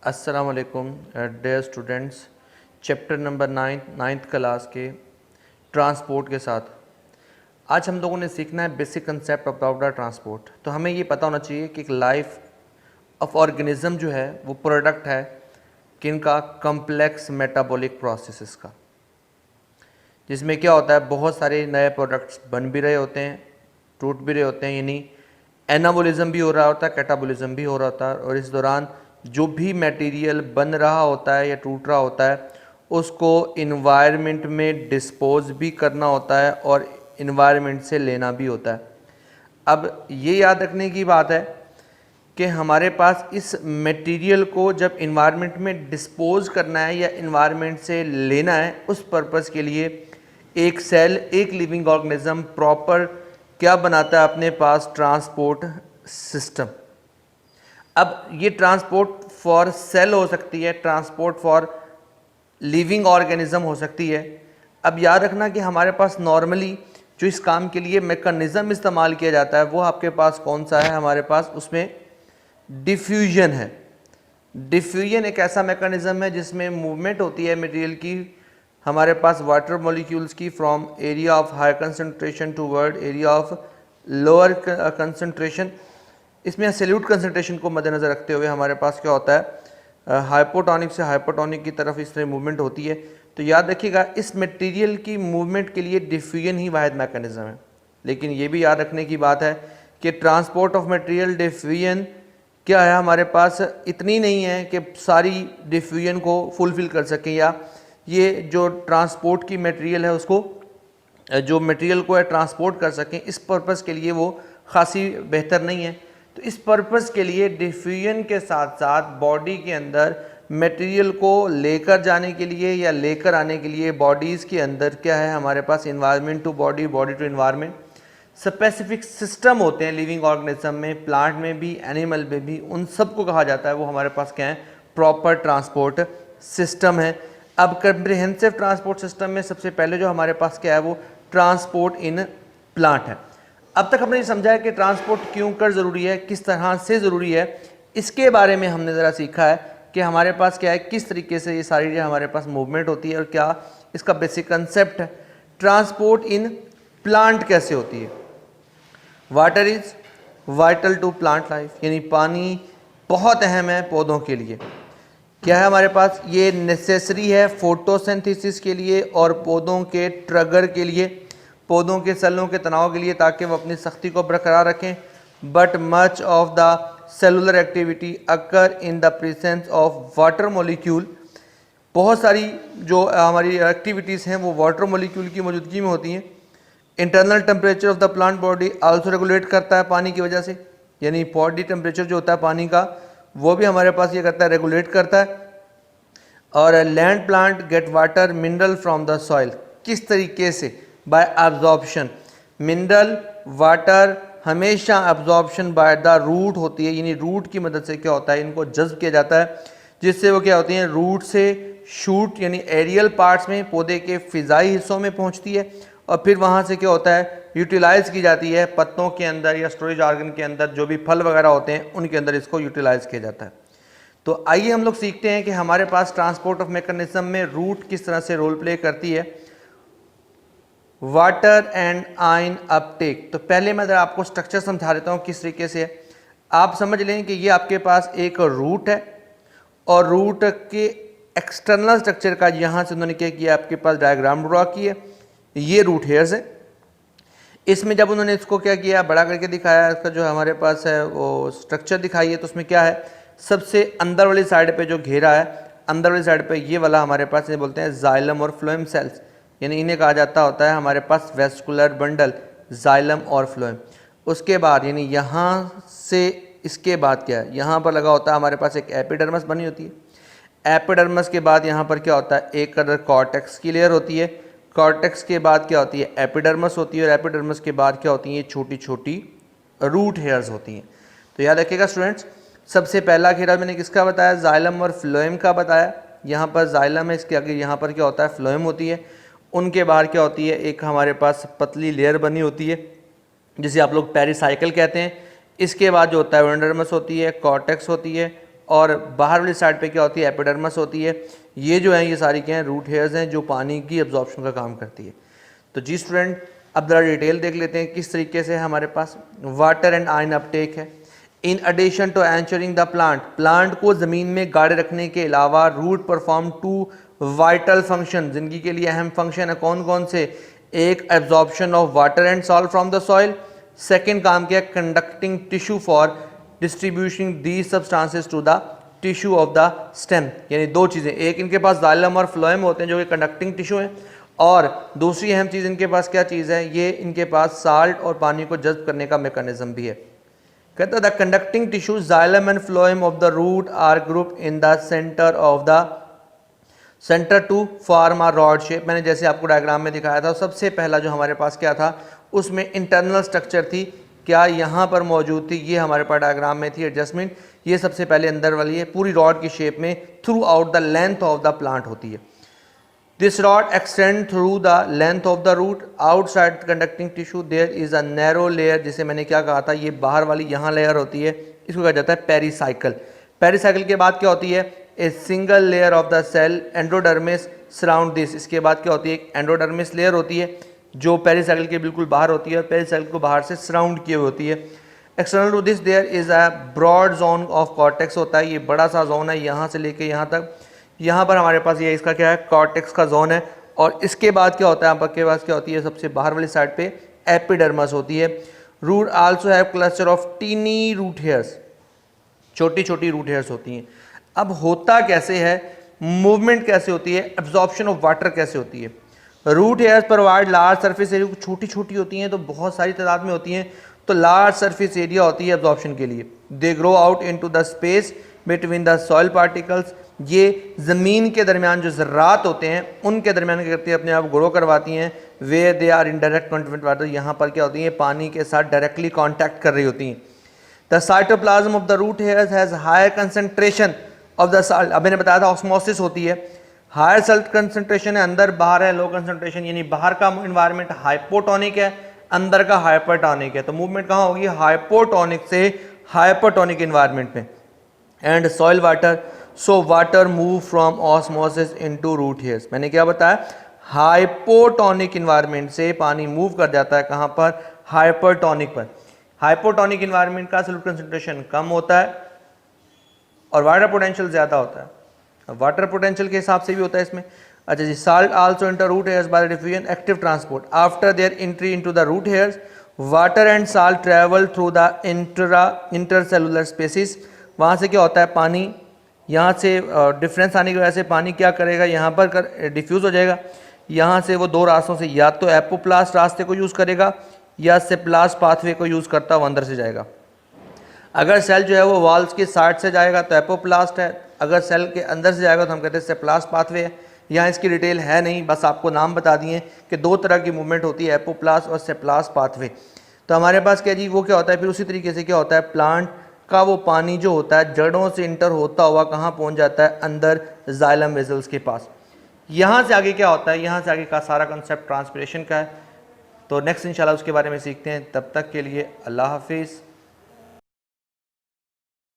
अस्सलाम वालेकुम dear students. Chapter number 9th class के ट्रांसपोर्ट के साथ आज हम लोगों ने सीखना है basic concept of water transport. तो हमें ये पता होना चाहिए कि एक लाइफ ऑफ ऑर्गेनिज्म जो है वो प्रोडक्ट है किनका, कम्प्लेक्स मेटाबॉलिक प्रोसेसेस का, जिसमें क्या होता है बहुत सारे नए प्रोडक्ट्स बन भी रहे होते हैं, टूट भी रहे होते हैं, यानी एनाबोलिज्म भी हो रहा होता है, कैटाबोलिज्म भी हो रहा होता है। और इस दौरान जो भी मटेरियल बन रहा होता है या टूट रहा होता है उसको इन्वायरमेंट में डिस्पोज भी करना होता है और इन्वायरमेंट से लेना भी होता है। अब ये याद रखने की बात है कि हमारे पास इस मटेरियल को जब इन्वायरमेंट में डिस्पोज करना है या इन्वायरमेंट से लेना है, उस पर्पज़ के लिए एक सेल, एक लिविंग ऑर्गेनिज्म प्रॉपर क्या बनाता है अपने पास, ट्रांसपोर्ट सिस्टम। अब ये ट्रांसपोर्ट फॉर सेल हो सकती है, ट्रांसपोर्ट फॉर लिविंग ऑर्गेनिज्म हो सकती है। अब याद रखना कि हमारे पास नॉर्मली जो इस काम के लिए मैकेनिज्म इस्तेमाल किया जाता है वो आपके पास कौन सा है, हमारे पास उसमें डिफ्यूजन है। डिफ्यूजन एक ऐसा मैकेनिज्म है जिसमें मूवमेंट होती है मटेरियल की, हमारे पास वाटर मॉलिक्यूल्स की, from area of higher concentration toward area of lower concentration. इसमें सैल्यूट कंसंट्रेशन को मद्देनज़र रखते हुए हमारे पास क्या होता है, हाइपोटोनिक से हाइपोटोनिक की तरफ इस तरह मूवमेंट होती है। तो याद रखिएगा इस मटेरियल की मूवमेंट के लिए डिफ्यूजन ही वाहिद मैकेनिज्म है। लेकिन ये भी याद रखने की बात है कि ट्रांसपोर्ट ऑफ मटेरियल डिफ्यूजन क्या है, हमारे पास इतनी नहीं है कि सारी डिफ्यूजन को फुलफ़िल कर सकें, या ये जो ट्रांसपोर्ट की मटेरियल है उसको, जो मटेरियल को है ट्रांसपोर्ट कर सकें, इस पर्पज़ के लिए वो खासी बेहतर नहीं है। तो इस पर्पज़ के लिए डिफ्यूजन के साथ साथ बॉडी के अंदर मटेरियल को लेकर जाने के लिए या लेकर आने के लिए बॉडीज़ के अंदर क्या है, हमारे पास environment to body, body to environment specific system होते हैं लिविंग ऑर्गेनिज्म में, प्लांट में भी, एनिमल में भी, उन सब को कहा जाता है वो हमारे पास क्या है, प्रॉपर ट्रांसपोर्ट सिस्टम है। अब कंप्रिहेंसिव ट्रांसपोर्ट सिस्टम में सबसे पहले जो हमारे पास क्या है वो ट्रांसपोर्ट इन प्लांट है। अब तक हमने ये समझा है कि ट्रांसपोर्ट क्यों कर ज़रूरी है, किस तरह से ज़रूरी है, इसके बारे में हमने ज़रा सीखा है कि हमारे पास क्या है, किस तरीके से ये सारी जो हमारे पास मूवमेंट होती है और क्या इसका बेसिक कंसेप्ट है। ट्रांसपोर्ट इन प्लांट कैसे होती है। Water is vital to plant life, यानी पानी बहुत अहम है पौधों के लिए। क्या है हमारे पास, ये नेसेसरी है फोटोसिंथेसिस के लिए और पौधों के ट्रिगर के लिए, पौधों के सेलों के तनाव के लिए, ताकि वो अपनी सख्ती को बरकरार रखें। But much of the cellular activity occur in the presence of water molecule, बहुत सारी जो हमारी एक्टिविटीज़ हैं वो वाटर मॉलिक्यूल की मौजूदगी में होती हैं। Internal temperature of the plant body also regulate करता है पानी की वजह से, यानी बॉडी टेम्परेचर जो होता है पानी का वो भी हमारे पास ये करता है, रेगुलेट करता है। और land plant get water mineral from the soil, किस तरीके से, बाय एब्जॉर्प्शन। मिनरल वाटर हमेशा एब्जॉर्प्शन बाय द रूट होती है, यानी रूट की मदद से क्या होता है, इनको जज्ब किया जाता है, जिससे वो क्या होती हैं, रूट से शूट यानी एरियल पार्ट्स में, पौधे के फिजाई हिस्सों में पहुंचती है और फिर वहाँ से क्या होता है, यूटिलाइज़ की जाती है पत्तों के अंदर या स्टोरेज ऑर्गन के अंदर, जो भी फल वगैरह होते हैं उनके अंदर इसको यूटिलाइज़ किया जाता है। तो आइए हम लोग सीखते हैं कि हमारे पास ट्रांसपोर्ट ऑफ मैकेनिज्म में रूट किस तरह से रोल प्ले करती है। वाटर एंड आयन अपटेक, तो पहले मैं जरा आपको स्ट्रक्चर समझा देता हूँ किस तरीके से है। आप समझ लें कि ये आपके पास एक रूट है और रूट के एक्सटर्नल स्ट्रक्चर का यहाँ से उन्होंने क्या किया, आपके पास डायग्राम ड्रॉ किया। ये रूट हेयर्स है, इसमें जब उन्होंने इसको क्या किया, बड़ा करके दिखाया, इसका जो हमारे पास है वो स्ट्रक्चर दिखाई है। तो उसमें क्या है, सबसे अंदर वाली साइड पे जो घेरा है, अंदर वाली साइड पे ये वाला हमारे पास ये बोलते हैं जाइलम और फ्लोएम सेल्स, यानी इन्हें कहा जाता होता है हमारे पास वेस्कुलर बंडल, जाइलम और फ्लोएम। उसके बाद यानी यहाँ से इसके बाद क्या है, यहाँ पर लगा होता है हमारे पास एक एपिडर्मस बनी होती है। एपिडर्मस के बाद यहाँ पर क्या होता है, एक अदर कॉर्टेक्स की लेयर होती है। कॉर्टेक्स के बाद क्या होती है, एपिडर्मस होती है, और एपिडर्मस के बाद क्या होती है, छोटी छोटी रूट हेयर्स होती हैं। तो याद रखिएगा स्टूडेंट्स, सबसे पहला घेरा मैंने किसका बताया, जाइलम और फ्लोएम का बताया। यहाँ पर जाइलम है, इसके आगे यहाँ पर क्या होता है, फ्लोएम होती है। उनके बाहर क्या होती है, एक हमारे पास पतली लेयर बनी होती है जिसे आप लोग पेरिसाइकिल कहते हैं। इसके बाद जो होता है एंडोडर्मिस होती है, कॉर्टेक्स होती है, और बाहर वाली साइड पे क्या होती है, एपिडर्मिस होती है। ये जो है ये सारी क्या है, रूट हेयर्स हैं जो पानी की एब्जॉर्प्शन का काम करती है। तो जी स्टूडेंट, अब ज़रा डिटेल देख लेते हैं किस तरीके से हमारे पास वाटर एंड आयन अपटेक है। In addition to anchoring the plant को ज़मीन में गाड़े रखने के अलावा root perform to vital function, जिंदगी के लिए अहम फंक्शन है। कौन कौन से? एक, absorption of water and salt from the soil. Second काम किया, conducting tissue for distribution the substances to the tissue of the stem. यानी दो चीज़ें, एक इनके पास जाइलम और फ्लोएम होते हैं जो कि कंडक्टिंग टिश्यू है, और दूसरी अहम चीज़ इनके पास क्या चीज़ है, ये इनके पास साल्ट और पानी को जज्ब करने का मैकेनिज्म भी है। कहता है the conducting tissue xylem and phloem of the root are group in the centre to form a rod shape. मैंने जैसे आपको डायग्राम में दिखाया था, सबसे पहला जो हमारे पास क्या था, उसमें इंटरनल स्ट्रक्चर थी, क्या यहाँ पर मौजूद थी, ये हमारे पास डायग्राम में थी एडजस्टमेंट। ये सबसे पहले अंदर वाली है, पूरी रॉड की शेप में throughout the length of the plant होती है। This rod extend through the length of the root outside conducting tissue there is a narrow layer, जिसे मैंने क्या कहा था, ये बाहर वाली यहाँ लेयर होती है, इसको कहा जाता है पेरिसाइकिल। पेरिसाइकिल के बाद क्या होती है, a single layer of the cell endodermis surround this. इसके बाद क्या होती है, एक एंडोडर्मिस लेयर होती है जो पेरिसाइकिल के बिल्कुल बाहर होती है और पेरिसाइकिल को बाहर से सराउंड किए हुए होती है। External to this there is a broad zone of cortex होता है, ये बड़ा सा जोन है यहाँ से लेके यहाँ तक। यहाँ पर हमारे पास ये इसका क्या है, कॉर्टेक्स का जोन है। और इसके बाद क्या होता है, आपके पास क्या होती है, सबसे बाहर वाली साइड पे एपिडर्मस होती है। Root also have cluster of tiny root hairs, छोटी छोटी रूट हेयर्स होती हैं। अब होता कैसे है, मूवमेंट कैसे होती है, एब्जॉर्प्शन ऑफ वाटर कैसे होती है। Root hairs provide large surface area, छोटी छोटी होती हैं तो बहुत सारी तादाद में होती हैं, तो लार्ज सरफेस एरिया होती है एब्जॉर्प्शन के लिए। They grow out into the space between the soil particles, ये ज़मीन के दरमियान जो ज़रात होते हैं उनके दरमियान क्या करती है, अपने आप ग्रो करवाती हैं। वे they are in direct contact water, यहाँ पर क्या होती है, पानी के साथ डायरेक्टली कॉन्टैक्ट कर रही होती हैं। The cytoplasm of the root hairs has higher concentration of the salt. अब मैंने बताया था ऑस्मोसिस होती है, हायर सल्ट कंसंट्रेशन है, अंदर बाहर है लो कंसंट्रेशन, यानी बाहर का इन्वायरमेंट हाइपोटोनिक है, अंदर का हाइपरटोनिक है। तो मूवमेंट कहाँ होगी, हाइपोटोनिक से हाइपरटोनिक इन्वायरमेंट में। And soil water, so water move from osmosis into root hairs. मैंने क्या बताया, हाइपोटोनिक इन्वायरमेंट से पानी मूव कर जाता है कहाँ पर, हाइपरटोनिक पर। हाइपोटोनिक इन्वायरमेंट का सॉल्यूट कंसंट्रेशन कम होता है और वाटर पोटेंशियल ज़्यादा होता है। वाटर पोटेंशियल के हिसाब से भी होता है इसमें। अच्छा जी, salt also enter root hairs by diffusion active transport. After their entry into the root hairs, water and salt travel through the intercellular spaces. वहाँ से क्या होता है, पानी यहाँ से डिफरेंस आने की वजह से पानी क्या करेगा, यहाँ पर डिफ्यूज़ हो जाएगा। यहाँ से वो दो रास्तों से, या तो एपोप्लास्ट रास्ते को यूज़ करेगा या सेप्लास्ट पाथवे को यूज़ करता हुआ अंदर से जाएगा। अगर सेल जो है वो वॉल्स की साइड से जाएगा तो एपोप्लास्ट है, अगर सेल के अंदर से जाएगा तो हम कहते हैं सेप्लास्ट पाथवे है। यहाँ इसकी डिटेल है नहीं, बस आपको नाम बता दिए कि दो तरह की मूवमेंट होती है, एपोप्लास्ट और सेप्लास्ट पाथवे। तो हमारे पास क्या जी, वो क्या होता है फिर उसी तरीके से क्या होता है, प्लांट का वो पानी जो होता है जड़ों से इंटर होता हुआ कहाँ पहुँच जाता है, अंदर जाइलम वेसल्स के पास। यहाँ से आगे क्या होता है, यहाँ से आगे का सारा कंसेप्ट ट्रांसपिरेशन का है। तो नेक्स्ट इंशाल्लाह उसके बारे में सीखते हैं। तब तक के लिए अल्लाह हाफिज़।